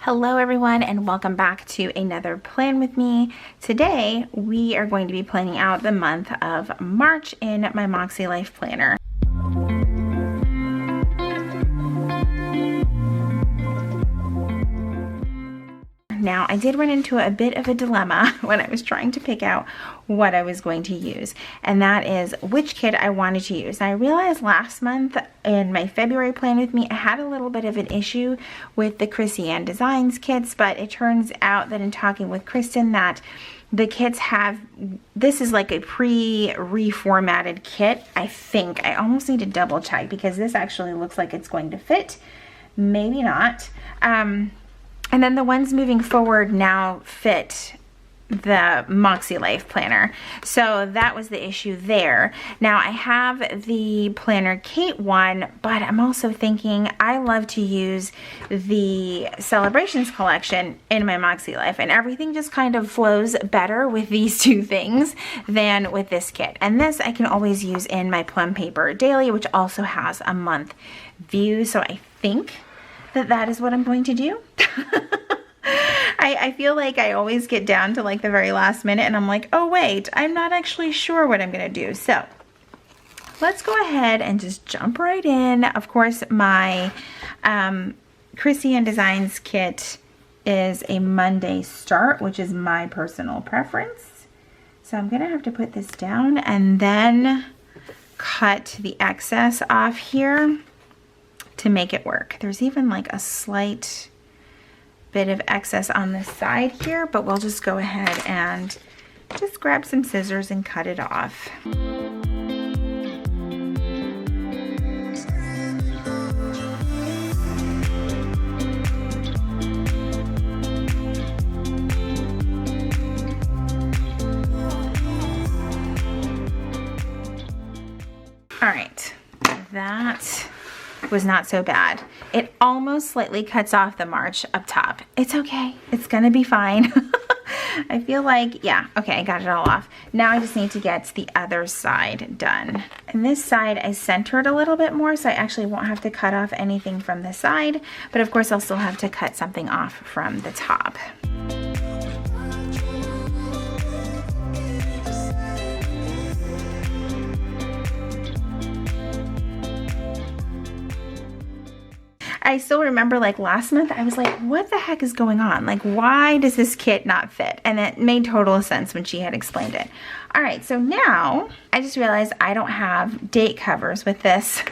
Hello everyone and welcome back to another plan with me. Today we are going to be planning out the month of March in my MakseLife planner. Now, I did run into a bit of a dilemma when I was trying to pick out what I was going to use, and that is which kit I wanted to use. Now, I realized last month in my February plan with me, I had a little bit of an issue with the Chrissy Designs kits, but it turns out that in talking with Kristen that the kits have, this is like a pre-reformatted kit, I think. I almost need to double check because this actually looks like it's going to fit. Maybe not. And then the ones moving forward now fit the MakseLife planner. So that was the issue there. Now I have the Planner Kate one, but I'm also thinking I love to use the Celebrations collection in my MakseLife, and everything just kind of flows better with these two things than with this kit. And this I can always use in my Plum Paper Daily, which also has a month view. So I think that is what I'm going to do. I feel like I always get down to like the very last minute and I'm like, oh wait, I'm not actually sure what I'm gonna do. So let's go ahead and just jump right in. Of course, my Chrissy Designs kit is a Monday start, which is my personal preference. So I'm gonna have to put this down and then cut the excess off here to make it work. There's even like a slight bit of excess on the side here, but we'll just go ahead and just grab some scissors and cut it off. All right, that was not so bad. It almost slightly cuts off the March up top. It's okay, it's gonna be fine. I feel like, yeah, okay, I got it all off. Now I just need to get the other side done. And this side I centered a little bit more, so I actually won't have to cut off anything from the side, but of course I'll still have to cut something off from the top. I still remember like last month, I was like, what the heck is going on? Like, why does this kit not fit? And it made total sense when she had explained it. All right, so now I just realized I don't have date covers with this.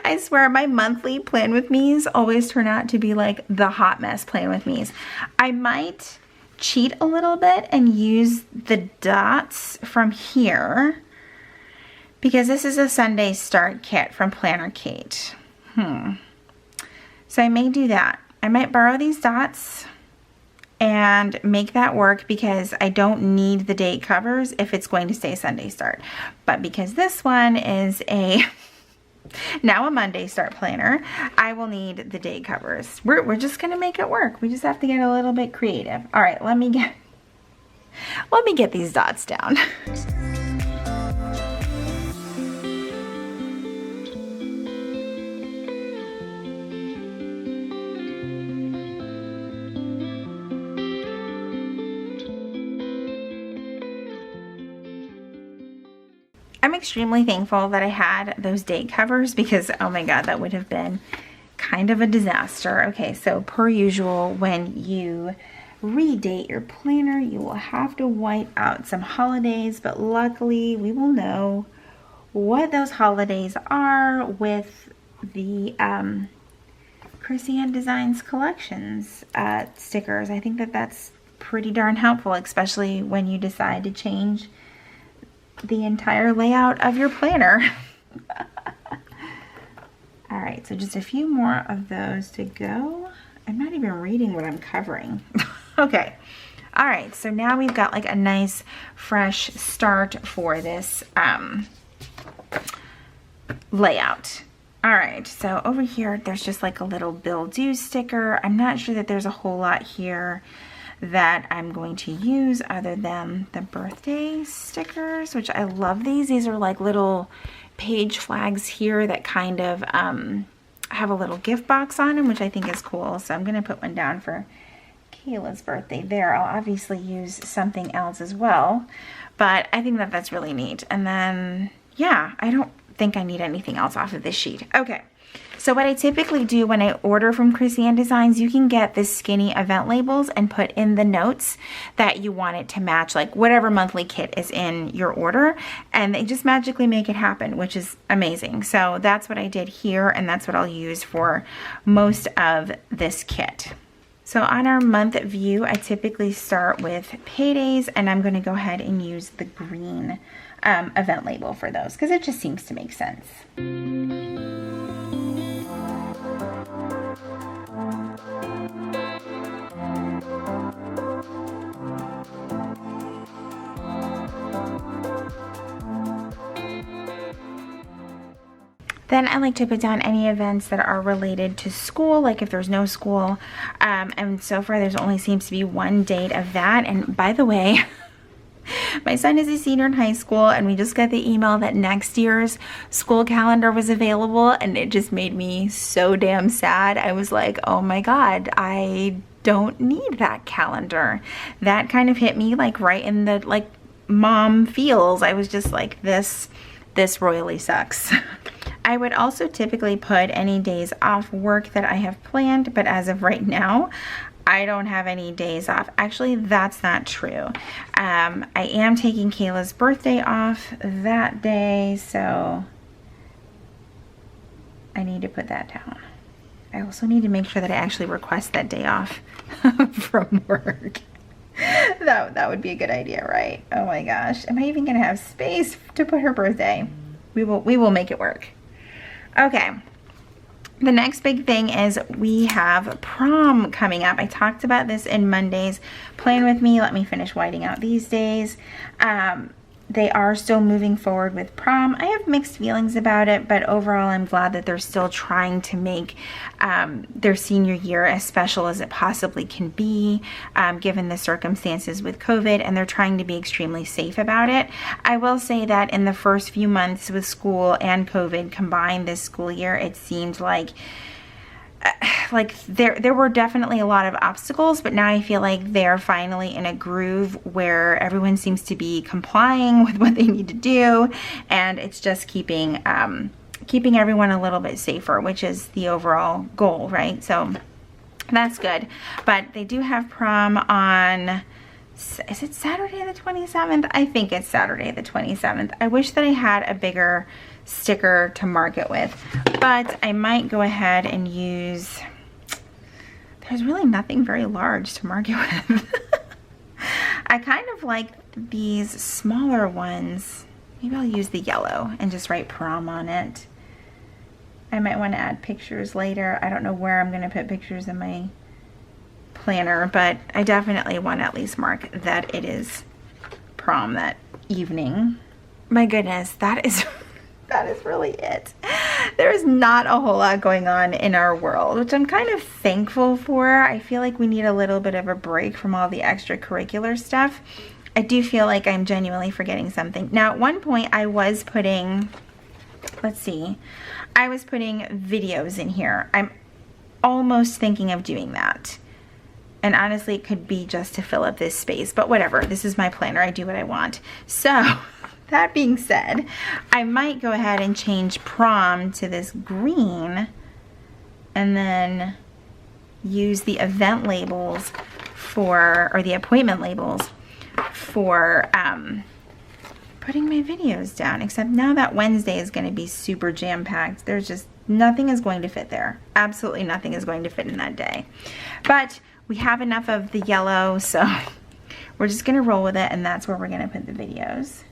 I swear my monthly plan with me's always turn out to be like the hot mess plan with me's. I might cheat a little bit and use the dots from here because this is a Sunday start kit from Planner Kate. So I may do that. I might borrow these dots and make that work because I don't need the date covers if it's going to stay Sunday start. But because this one is now a Monday start planner, I will need the date covers. We're just gonna make it work. We just have to get a little bit creative. All right, let me get these dots down. I'm extremely thankful that I had those date covers because, oh my God, that would have been kind of a disaster. Okay, so per usual, when you redate your planner, you will have to white out some holidays, but luckily we will know what those holidays are with the Chrissy Designs collections stickers. I think that's pretty darn helpful, especially when you decide to change the entire layout of your planner. All right, so just a few more of those to go. I'm not even reading what I'm covering. Okay, all right, so now we've got like a nice fresh start for this layout. All right, so over here, there's just like a little Bill Do sticker. I'm not sure that there's a whole lot here that I'm going to use other than the birthday stickers, which I love these. These are like little page flags here that kind of have a little gift box on them, which I think is cool. So I'm going to put one down for Kayla's birthday there. I'll obviously use something else as well, but I think that that's really neat. And then, yeah, I don't think I need anything else off of this sheet. Okay. So what I typically do when I order from Chrissy Ann Designs, you can get the skinny event labels and put in the notes that you want it to match, like whatever monthly kit is in your order, and they just magically make it happen, which is amazing. So that's what I did here, and that's what I'll use for most of this kit. So on our month view, I typically start with paydays, and I'm going to go ahead and use the green event label for those because it just seems to make sense. Then I like to put down any events that are related to school, like if there's no school. And so far there's only seems to be one date of that. And by the way, my son is a senior in high school, and we just got the email that next year's school calendar was available, and it just made me so damn sad. I was like, oh my God, I don't need that calendar. That kind of hit me like right in the like mom feels. I was just like, this royally sucks. I would also typically put any days off work that I have planned, but as of right now, I don't have any days off. Actually, that's not true. I am taking Kayla's birthday off that day, so I need to put that down. I also need to make sure that I actually request that day off from work. That would be a good idea, right? Oh my gosh. Am I even gonna have space to put her birthday? We will make it work. Okay. The next big thing is we have prom coming up. I talked about this in Monday's Plan With Me. Let me finish whiting out these days. They are still moving forward with prom. I have mixed feelings about it, but overall I'm glad that they're still trying to make their senior year as special as it possibly can be, given the circumstances with COVID, and they're trying to be extremely safe about it. I will say that in the first few months with school and COVID combined this school year, it seemed like there were definitely a lot of obstacles, but now I feel like they're finally in a groove where everyone seems to be complying with what they need to do, and it's just keeping everyone a little bit safer, which is the overall goal, right? So that's good. But they do have prom on, is it Saturday the 27th? I think it's Saturday the 27th. I wish that I had a bigger sticker to mark it with, but I might go ahead and use, there's really nothing very large to mark it with. I kind of like these smaller ones. Maybe I'll use the yellow and just write prom on it. I might want to add pictures later. I don't know where I'm going to put pictures in my planner, but I definitely want to at least mark that it is prom that evening. My goodness, that is really it. There's not a whole lot going on in our world, which I'm kind of thankful for. I feel like we need a little bit of a break from all the extracurricular stuff. I do feel like I'm genuinely forgetting something. Now, at one point I was putting, let's see, I was putting videos in here. I'm almost thinking of doing that. And honestly, it could be just to fill up this space, but whatever. This is my planner. I do what I want. So that being said, I might go ahead and change prom to this green and then use the event labels for, or the appointment labels for putting my videos down. Except now that Wednesday is going to be super jam-packed. There's just, nothing is going to fit there. Absolutely nothing is going to fit in that day. But we have enough of the yellow, so we're just going to roll with it, and that's where we're going to put the videos.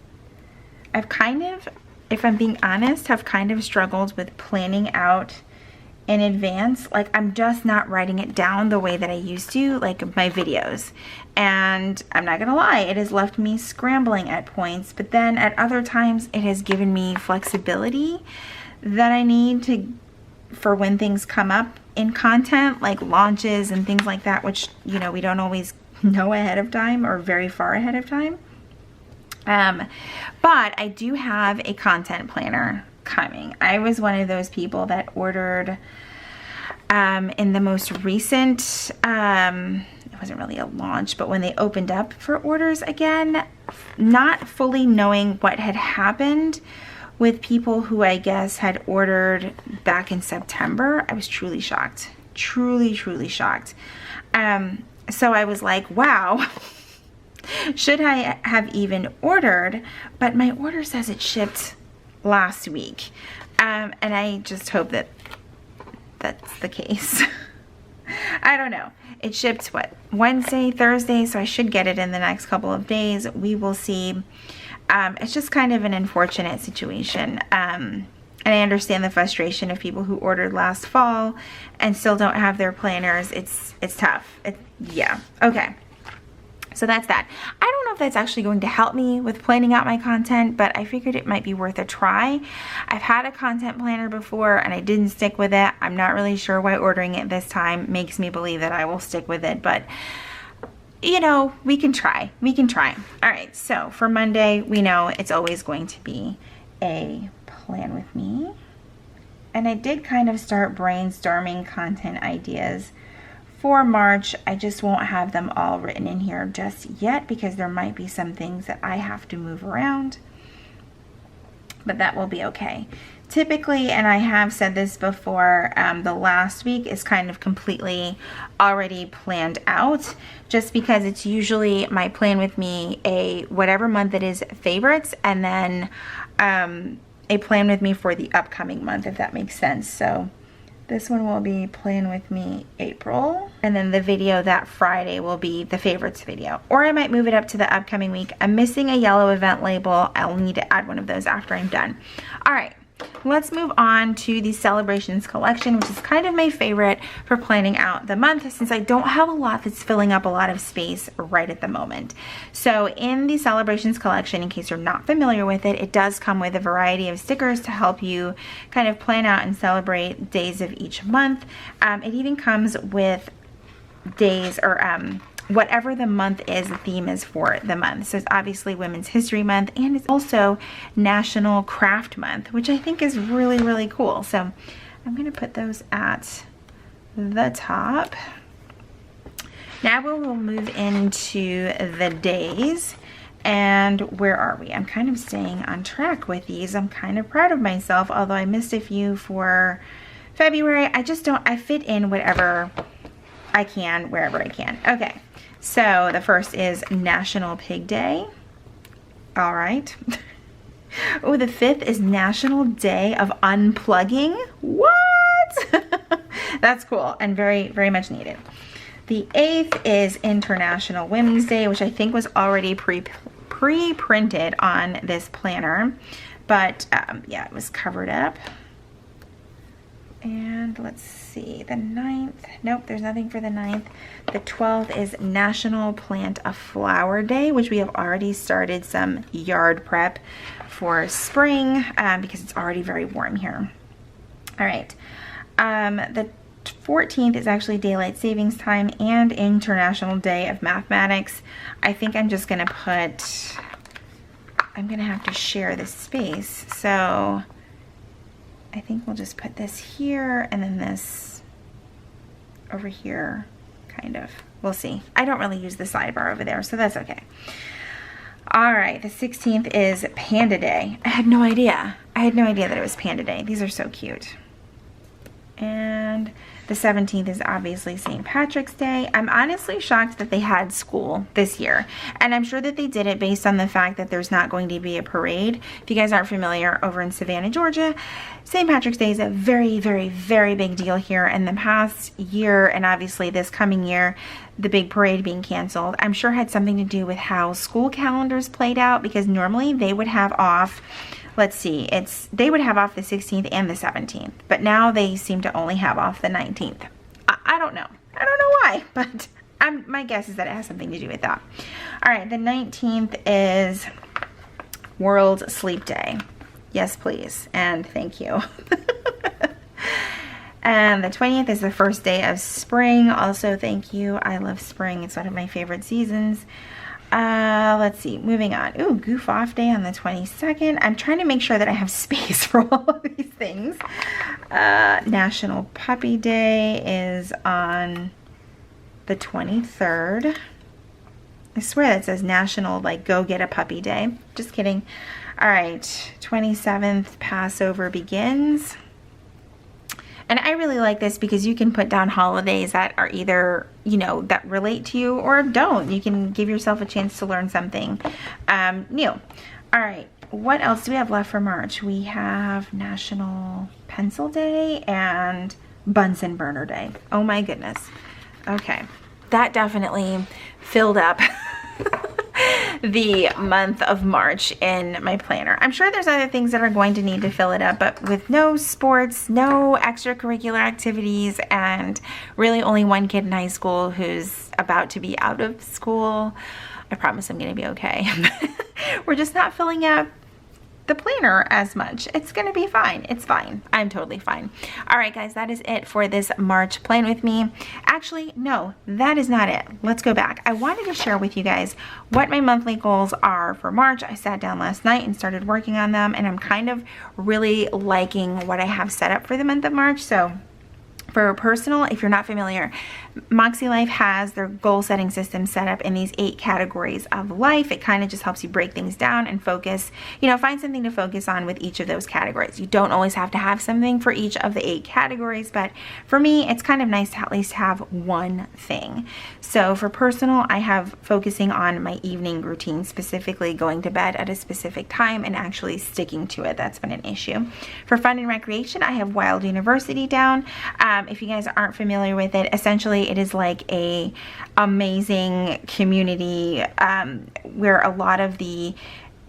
I've kind of, if I'm being honest, have kind of struggled with planning out in advance. Like, I'm just not writing it down the way that I used to, like my videos. And I'm not gonna lie, it has left me scrambling at points, but then at other times it has given me flexibility that I need to, for when things come up in content, like launches and things like that, which, you know, we don't always know ahead of time or very far ahead of time. But I do have a content planner coming. I was one of those people that ordered in the most recent, it wasn't really a launch, but when they opened up for orders again, not fully knowing what had happened with people who I guess had ordered back in September. I was truly shocked. Truly shocked. So I was like, wow, should I have even ordered? But my order says it shipped last week. And I just hope that that's the case. I don't know. It shipped, what, Wednesday, Thursday, so I should get it in the next couple of days. We will see. It's just kind of an unfortunate situation. And I understand the frustration of people who ordered last fall and still don't have their planners. It's tough. Yeah. Okay. So that's that. I don't know if that's actually going to help me with planning out my content, but I figured it might be worth a try. I've had a content planner before and I didn't stick with it. I'm not really sure why ordering it this time makes me believe that I will stick with it, but you know, we can try. We can try. All right, so for Monday, we know it's always going to be a plan with me. And I did kind of start brainstorming content ideas for March. I just won't have them all written in here just yet because there might be some things that I have to move around, but that will be okay. Typically, and I have said this before, the last week is kind of completely already planned out just because it's usually my plan with me, a whatever month it is favorites, and then a plan with me for the upcoming month, if that makes sense. So this one will be Plan With Me April. And then the video that Friday will be the favorites video. Or I might move it up to the upcoming week. I'm missing a yellow event label. I'll need to add one of those after I'm done. All right. Let's move on to the Celebrations collection, which is kind of my favorite for planning out the month since I don't have a lot that's filling up a lot of space right at the moment. So in the Celebrations collection, in case you're not familiar with it, it does come with a variety of stickers to help you kind of plan out and celebrate days of each month. It even comes with days or whatever the month is, the theme is for the month. So it's obviously Women's History Month, and it's also National Craft Month, which I think is really, really cool. So I'm going to put those at the top. Now we'll move into the days. And where are we? I'm kind of staying on track with these. I'm kind of proud of myself, although I missed a few for February. I fit in whatever I can, wherever I can. Okay. So the first is National Pig Day. All right. Oh, the 5th is National Day of Unplugging. What? That's cool and very, very much needed. The 8th is International Women's Day, which I think was already pre-printed on this planner. But yeah, it was covered up. And let's see, the 9th, nope, there's nothing for the 9th. The 12th is National Plant a Flower Day, which we have already started some yard prep for spring because it's already very warm here. All right, the 14th is actually Daylight Savings Time and International Day of Mathematics. I think I'm just gonna I'm gonna have to share this space, so I think we'll just put this here and then this over here, kind of. We'll see. I don't really use the sidebar over there, so that's okay. All right, the 16th is Panda Day. I had no idea. I had no idea that it was Panda Day. These are so cute. And the 17th is obviously St. Patrick's Day. I'm honestly shocked that they had school this year. And I'm sure that they did it based on the fact that there's not going to be a parade. If you guys aren't familiar, over in Savannah, Georgia, St. Patrick's Day is a very, very, very big deal here. In the past year, and obviously this coming year, the big parade being canceled, I'm sure had something to do with how school calendars played out, because normally they would have off, let's see, they would have off the 16th and the 17th, but now they seem to only have off the 19th. I don't know. I don't know why, but my guess is that it has something to do with that. All right, the 19th is World Sleep Day. Yes, please, and thank you. And the 20th is the first day of spring. Also, thank you. I love spring. It's one of my favorite seasons. Let's see, moving on. Ooh, goof off day on the 22nd. I'm trying to make sure that I have space for all of these things. National Puppy Day is on the 23rd. I swear that says National, like, Go Get a Puppy Day. Just kidding. All right, 27th, Passover begins. And I really like this because you can put down holidays that are either, you know, that relate to you or don't. You can give yourself a chance to learn something new. All right, what else do we have left for March? We have National Pencil Day and Bunsen Burner Day. Oh my goodness. Okay, that definitely filled up the month of March in my planner. I'm sure there's other things that are going to need to fill it up, but with no sports, no extracurricular activities, and really only one kid in high school who's about to be out of school, I promise I'm going to be okay. We're just not filling up the planner as much. It's gonna be fine. It's fine. I'm totally fine. All right, guys, that is it for this March plan with me. Actually, no, that is not it. Let's go back. I wanted to share with you guys what my monthly goals are for March. I sat down last night and started working on them, and I'm kind of really liking what I have set up for the month of March. So for personal, if you're not familiar, MakseLife has their goal setting system set up in these 8 categories of life. It kind of just helps you break things down and focus, you know, find something to focus on with each of those categories. You don't always have to have something for each of the 8 categories, but for me, it's kind of nice to at least have one thing. So for personal, I have focusing on my evening routine, specifically going to bed at a specific time and actually sticking to it. That's been an issue. For fun and recreation, I have Wild University down. If you guys aren't familiar with it, essentially it is like a amazing community where a lot of the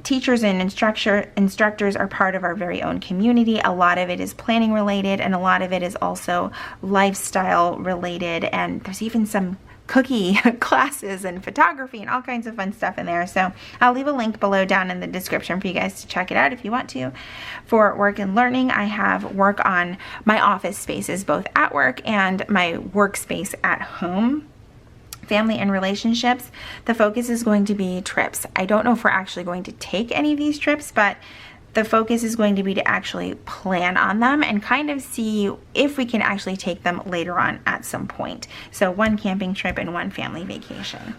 teachers and instructors are part of our very own community. A lot of it is planning related, and a lot of it is also lifestyle related, and there's even some cookie classes and photography and all kinds of fun stuff in there. So I'll leave a link below down in the description for you guys to check it out if you want to. For work and learning, I have work on my office spaces, both at work and my workspace at home. Family and relationships, the focus is going to be trips. I don't know if we're actually going to take any of these trips, but the focus is going to be to actually plan on them and kind of see if we can actually take them later on at some point. So 1 camping trip and 1 family vacation.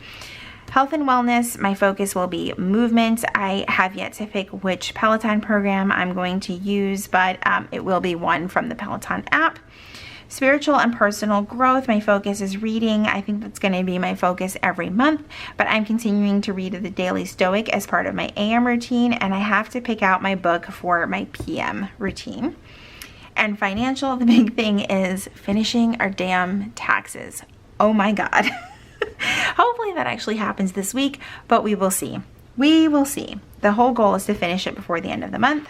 Health and wellness, my focus will be movement. I have yet to pick which Peloton program I'm going to use, but it will be one from the Peloton app. Spiritual and personal growth, my focus is reading. I think that's going to be my focus every month, but I'm continuing to read the Daily Stoic as part of my AM routine, and I have to pick out my book for my PM routine. And financial, the big thing is finishing our damn taxes. Oh my God. Hopefully that actually happens this week, but we will see. We will see. The whole goal is to finish it before the end of the month.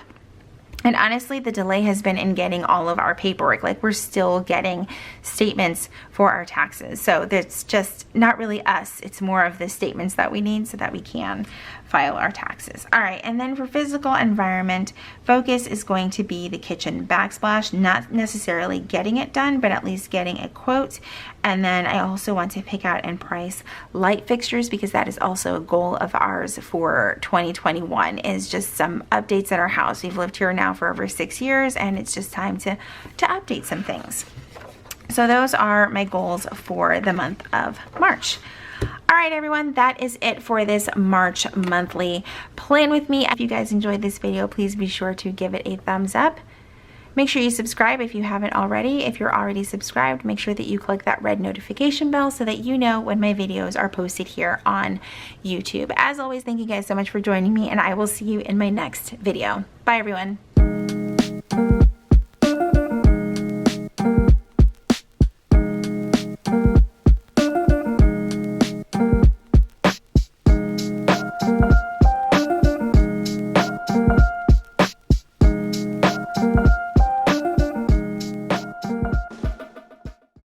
And honestly, the delay has been in getting all of our paperwork. Like, we're still getting statements for our taxes. So that's just not really us. It's more of the statements that we need so that we can file our taxes. All right, and then for physical environment, focus is going to be the kitchen backsplash, not necessarily getting it done, but at least getting a quote. And then I also want to pick out and price light fixtures, because that is also a goal of ours for 2021, is just some updates at our house. We've lived here now for over 6 years, and it's just time to update some things. So those are my goals for the month of March. All right, everyone, that is it for this March monthly plan with me. If you guys enjoyed this video, please be sure to give it a thumbs up. Make sure you subscribe if you haven't already. If you're already subscribed, make sure that you click that red notification bell so that you know when my videos are posted here on YouTube. As always, thank you guys so much for joining me, and I will see you in my next video. Bye, everyone.